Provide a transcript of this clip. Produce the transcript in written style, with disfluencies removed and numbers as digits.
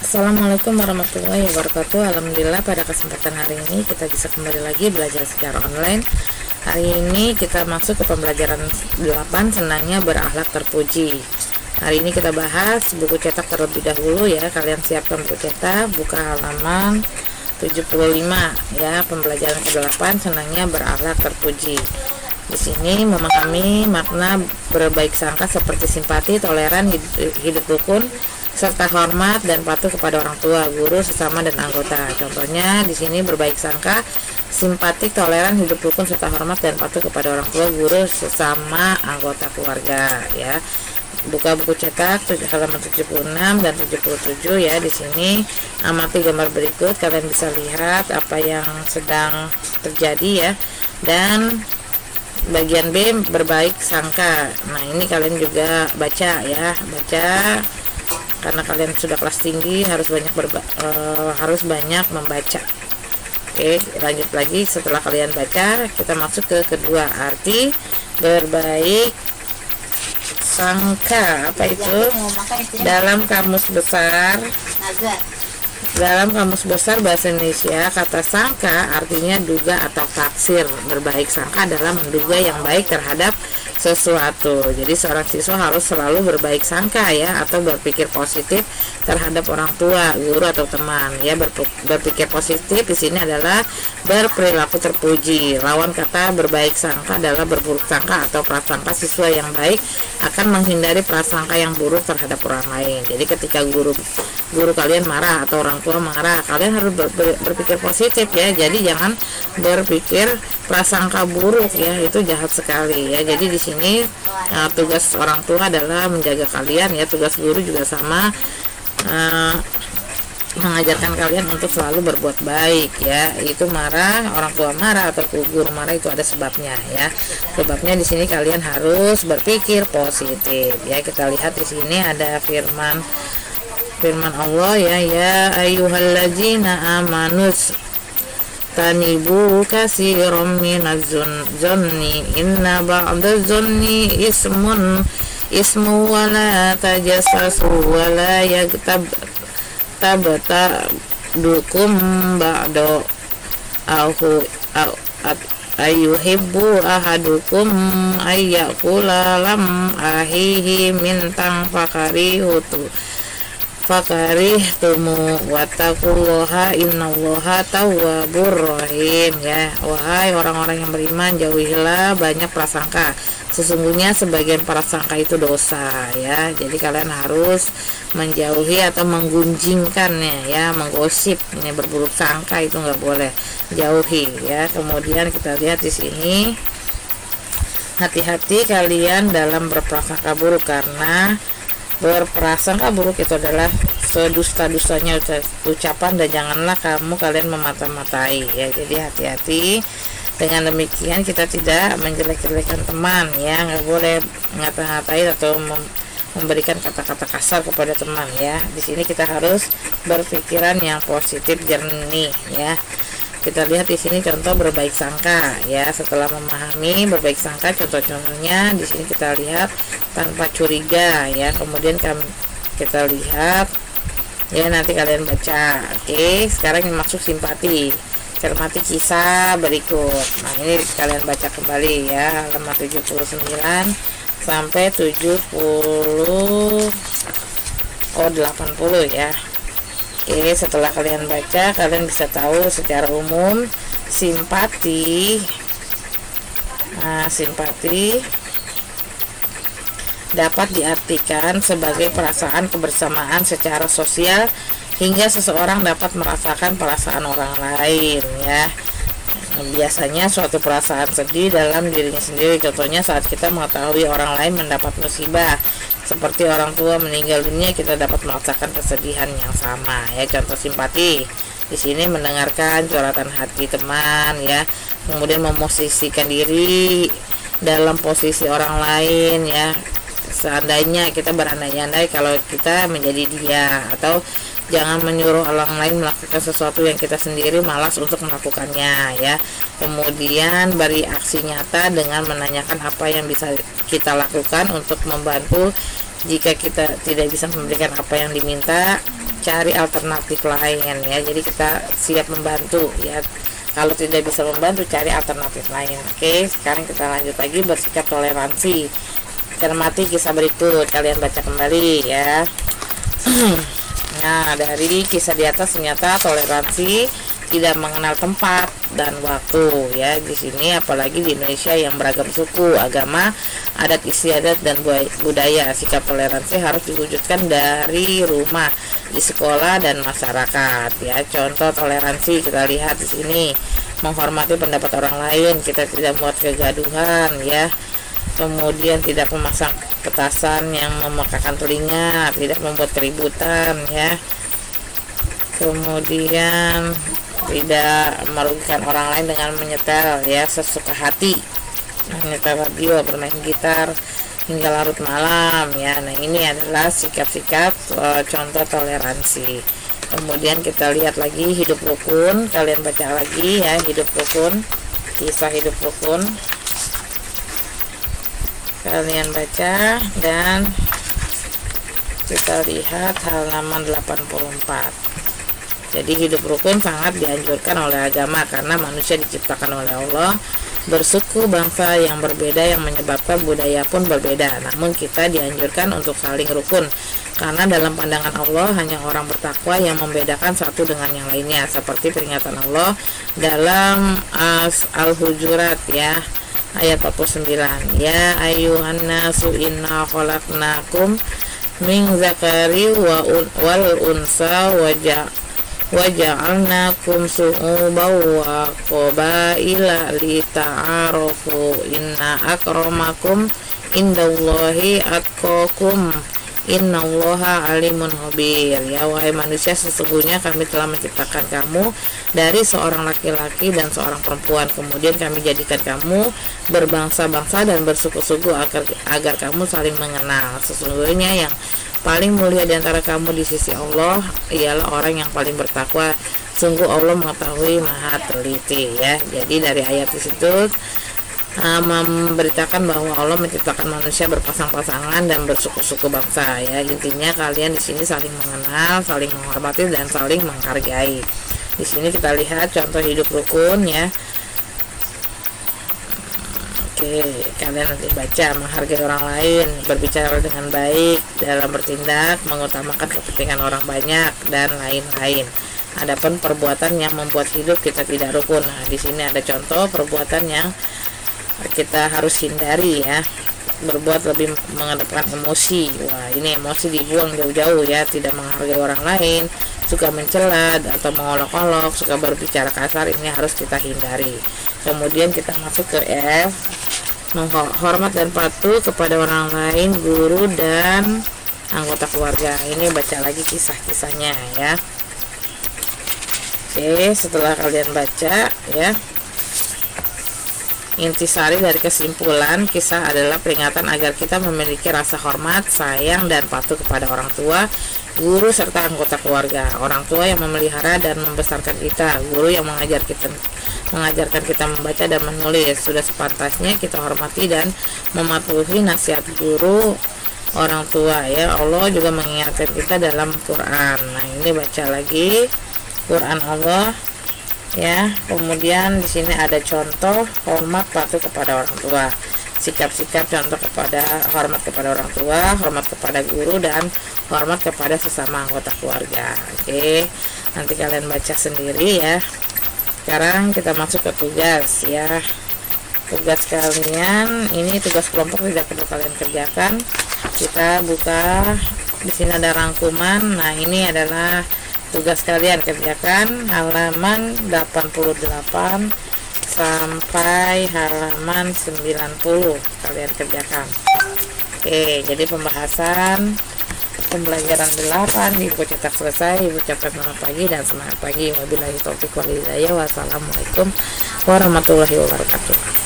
Assalamualaikum warahmatullahi wabarakatuh. Alhamdulillah pada kesempatan hari ini kita bisa kembali lagi belajar secara online. Hari ini kita masuk ke pembelajaran 8, senangnya berakhlak terpuji. Hari ini kita bahas buku cetak terlebih dahulu ya. Kalian siapkan buku cetak, buka halaman 75 ya. Pembelajaran ke-8, senangnya berakhlak terpuji. Di sini memahami makna berbaik sangka seperti simpati, toleran, hidup rukun, serta hormat dan patuh kepada orang tua, guru, sesama dan anggota. Contohnya di sini berbaik sangka, simpatik, toleran, hidup rukun, serta hormat dan patuh kepada orang tua, guru, sesama anggota keluarga ya. Buka buku cetak halaman 76 dan 77 ya. Di sini amati gambar berikut, kalian bisa lihat apa yang sedang terjadi ya. Dan bagian B berbaik sangka. Nah, ini kalian juga baca ya, baca karena kalian sudah kelas tinggi harus banyak membaca. Oke, lanjut lagi. Setelah kalian baca, kita masuk ke kedua, arti berbaik sangka. Apa itu? Dalam kamus besar bahasa Indonesia, kata sangka artinya duga atau taksir. Berbaik sangka adalah menduga yang baik terhadap sesuatu. Jadi seorang siswa harus selalu berbaik sangka ya, atau berpikir positif terhadap orang tua, guru atau teman ya. Berpikir positif di sini adalah berperilaku terpuji. Lawan kata berbaik sangka adalah berburuk sangka atau prasangka. Siswa yang baik akan menghindari prasangka yang buruk terhadap orang lain. Jadi ketika guru kalian marah atau orang tua marah, kalian harus berpikir positif ya. Jadi jangan berpikir prasangka buruk ya, itu jahat sekali ya. Jadi di sini tugas orang tua adalah menjaga kalian ya. Tugas guru juga sama, mengajarkan kalian untuk selalu berbuat baik ya. Itu marah, orang tua marah atau guru marah itu ada sebabnya ya. Sebabnya di sini kalian harus berpikir positif ya. Kita lihat di sini ada firman Allah ya ayyuhallazina amanus tanibu katsiran minaz zanni inna ba'daz zanni ismu wa la tajassasu wa la tabtadukum ba'da ayuhibbu ahadukum ayyakula lam ahihi mintang fakarihtumu wattaqullaha innallaha tawwabur rahim ya. Wahai orang-orang yang beriman, jauhilah banyak prasangka, sesungguhnya sebagian prasangka itu dosa ya. Jadi kalian harus menjauhi atau menggunjingkannya ya, menggosip ini, berburuk sangka itu nggak boleh, jauhi ya. Kemudian kita lihat di sini, hati-hati kalian dalam berprasangka buruk, karena berprasangka buruk itu adalah sedusta-dustanya ucapan, dan janganlah kalian memata-matai ya. Jadi hati-hati. Dengan demikian kita tidak menjelek-jelekan teman ya, nggak boleh ngata-ngatain atau memberikan kata-kata kasar kepada teman ya. Di sini kita harus berpikiran yang positif, jernih ya. Kita lihat di sini contoh berbaik sangka ya. Setelah memahami berbaik sangka, contoh-contohnya di sini kita lihat tanpa curiga ya. Kemudian kita lihat ya, nanti kalian baca. Oke, sekarang masuk simpati. Cermati kisah berikut. Nah, ini kalian baca kembali ya, halaman 79 sampai 80 ya. Oke, setelah kalian baca, kalian bisa tahu secara umum simpati. Nah, simpati dapat diartikan sebagai perasaan kebersamaan secara sosial hingga seseorang dapat merasakan perasaan orang lain ya. Biasanya suatu perasaan sedih dalam dirinya sendiri. Contohnya saat kita mengetahui orang lain mendapat musibah seperti orang tua meninggal dunia, kita dapat merasakan kesedihan yang sama ya. Contoh simpati di sini mendengarkan curhatan hati teman ya, kemudian memosisikan diri dalam posisi orang lain ya. Seandainya kita berandai-andai kalau kita menjadi dia, atau jangan menyuruh orang lain melakukan sesuatu yang kita sendiri malas untuk melakukannya ya. Kemudian beri aksi nyata dengan menanyakan apa yang bisa kita lakukan untuk membantu jika kita tidak bisa memberikan apa yang diminta. cari alternatif lain ya. Jadi kita siap membantu ya. Kalau tidak bisa membantu, cari alternatif lain. Oke, sekarang kita lanjut lagi bersikap toleransi. Cermati kisah berikut, kalian baca kembali ya. Nah, dari kisah di atas ternyata toleransi tidak mengenal tempat dan waktu ya. Di sini apalagi di Indonesia yang beragam suku, agama, adat istiadat dan budaya, sikap toleransi harus diwujudkan dari rumah, di sekolah dan masyarakat ya. Contoh toleransi kita lihat di sini, menghormati pendapat orang lain, kita tidak membuat kegaduhan ya. Kemudian tidak memasang petasan yang memekakan telinga, tidak membuat keributan ya. Kemudian tidak merugikan orang lain dengan menyetel ya sesuka hati, menyetel radio, bermain gitar hingga larut malam ya. Nah, ini adalah sikap-sikap contoh toleransi. Kemudian kita lihat lagi hidup rukun, kalian baca lagi ya, hidup rukun, kisah hidup rukun. Kalian baca dan kita lihat halaman 84. Jadi hidup rukun sangat dianjurkan oleh agama karena manusia diciptakan oleh Allah bersuku bangsa yang berbeda yang menyebabkan budaya pun berbeda. Namun kita dianjurkan untuk saling rukun karena dalam pandangan Allah hanya orang bertakwa yang membedakan satu dengan yang lainnya, seperti peringatan Allah dalam Al-Hujurat ya, ayat 49, ya ayuhan nasu inna khalaqnakum min zakari wal unsa waja'alnakum su'uban wa qabaila lita'arafu inna akramakum indallahi atqakum innallaha alimun khabir. Ya wahai manusia, sesungguhnya kami telah menciptakan kamu dari seorang laki-laki dan seorang perempuan, kemudian kami jadikan kamu berbangsa-bangsa dan bersuku-suku agar kamu saling mengenal. Sesungguhnya yang paling mulia di antara kamu di sisi Allah ialah orang yang paling bertakwa. Sungguh Allah mengetahui, maha teliti ya. Jadi dari ayat di situ memberitakan bahwa Allah menciptakan manusia berpasang-pasangan dan bersuku-suku bangsa ya. Intinya kalian di sini saling mengenal, saling menghormati dan saling menghargai. Di sini kita lihat contoh hidup rukun ya. Oke, kalian nanti baca, menghargai orang lain, berbicara dengan baik, dalam bertindak, mengutamakan kepentingan orang banyak dan lain-lain. Adapun perbuatan yang membuat hidup kita tidak rukun. Nah, di sini ada contoh perbuatan yang kita harus hindari ya. Berbuat lebih mengedepankan emosi. Wah, ini emosi dibuang jauh-jauh ya. Tidak menghargai orang lain, suka mencela atau mengolok-olok, suka berbicara kasar, ini harus kita hindari. Kemudian kita masuk ke F, menghormat dan patuh kepada orang lain, guru dan anggota keluarga. Ini baca lagi kisah-kisahnya ya. Oke, setelah kalian baca ya, intisari dari kesimpulan kisah adalah peringatan agar kita memiliki rasa hormat, sayang, dan patuh kepada orang tua, guru, serta anggota keluarga. Orang tua yang memelihara dan membesarkan kita, guru yang mengajarkan kita membaca dan menulis. Sudah sepantasnya kita hormati dan mematuhi nasihat guru, orang tua ya. Allah juga mengingatkan kita dalam Quran. Nah, ini baca lagi Quran Allah ya. Kemudian di sini ada contoh hormat patuh kepada orang tua, sikap-sikap contoh kepada hormat kepada orang tua, hormat kepada guru, dan hormat kepada sesama anggota keluarga. Oke, nanti kalian baca sendiri ya. Sekarang kita masuk ke tugas ya. Tugas kalian ini tugas kelompok, tidak perlu kalian kerjakan. Kita buka, di sini ada rangkuman. Nah, ini adalah tugas kalian, kerjakan halaman 88 sampai halaman 90 kalian kerjakan. Oke, jadi pembahasan pembelajaran 8 Ibu cetak selesai. Ibu ucapkan selamat pagi dan semangat pagi. Wabillahi taufiq wal hidayah. Wassalamualaikum warahmatullahi wabarakatuh.